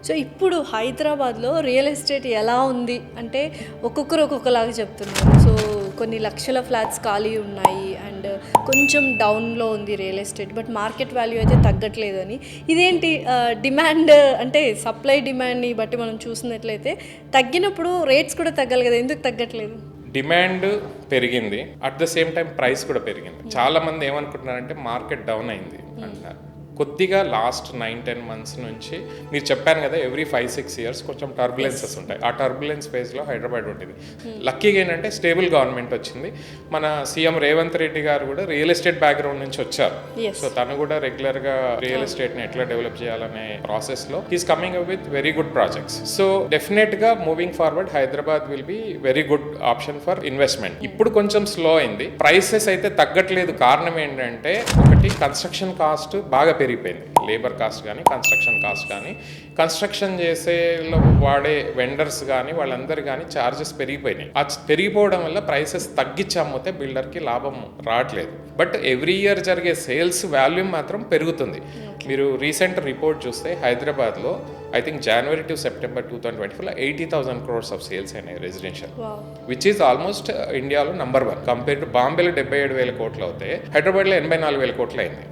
So ఇప్పుడు హైదరాబాద్లో real estate ఎలా ఉంది అంటే ఒక్కొక్కరు ఒక్కొక్కలాగా చెప్తున్నారు. సో కొన్ని లక్షల ఫ్లాట్స్ ఖాళీ ఉన్నాయి అండ్ కొంచెం డౌన్లో ఉంది real estate, but market value అయితే తగ్గట్లేదు అని. ఇదేంటి డిమాండ్ అంటే సప్లై డిమాండ్ని బట్టి మనం చూసినట్లయితే తగ్గినప్పుడు రేట్స్ కూడా తగ్గాలి కదా, ఎందుకు తగ్గట్లేదు? డిమాండ్ పెరిగింది, at the same time price కూడా పెరిగింది. చాలా మంది ఏమనుకుంటున్నారంటే మార్కెట్ డౌన్ అయింది అంటున్నారు. కొద్దిగా లాస్ట్ 9-10 months నుంచి మీరు చెప్పాను కదా, ఎవ్రీ 5-6 years కొంచెం టర్బులెన్సెస్ ఉంటాయి. ఆ టర్బులెన్స్ ఫేజ్లో హైదరాబాద్ ఉంటుంది. లక్కీగా ఏంటంటే స్టేబుల్ గవర్నమెంట్ వచ్చింది. మన సీఎం రేవంత్ రెడ్డి గారు కూడా రియల్ ఎస్టేట్ బ్యాక్గ్రౌండ్ నుంచి వచ్చారు. సో తను కూడా రెగ్యులర్గా రియల్ ఎస్టేట్ని ఎట్లా డెవలప్ చేయాలనే ప్రాసెస్లో he's coming up with very good projects. So డెఫినెట్గా moving forward Hyderabad will be very good option for investment. ఇప్పుడు కొంచెం స్లో అయింది, ప్రైసెస్ అయితే తగ్గట్లేదు. కారణం ఏంటంటే ఒకటి కన్స్ట్రక్షన్ కాస్ట్ బాగా పెరిగిపోయింది. లేబర్ కాస్ట్ కానీ కన్స్ట్రక్షన్ కాస్ట్ కానీ, కన్స్ట్రక్షన్ చేసేలో వాడే వెండర్స్ కానీ వాళ్ళందరూ కానీ ఛార్జెస్ పెరిగిపోయినాయి. ఆ పెరిగిపోవడం వల్ల ప్రైసెస్ తగ్గించి అమ్మితే బిల్డర్కి లాభం రావట్లేదు. బట్ ఎవ్రీ ఇయర్ జరిగే సేల్స్ వాల్యూమ్ మాత్రం పెరుగుతుంది. మీరు రీసెంట్ రిపోర్ట్ చూస్తే హైదరాబాద్లో I think January to September 2024 80,000 crores of sales అయినాయి రెసిడెన్షియల్, విచ్ ఈస్ ఆల్మోస్ట్ ఇండియాలో నంబర్ 1. కంపేర్ టు బాంబేలో 77,000 కోట్లు అవుతాయి, హైదరాబాద్లో 84,000 కోట్లు అయింది.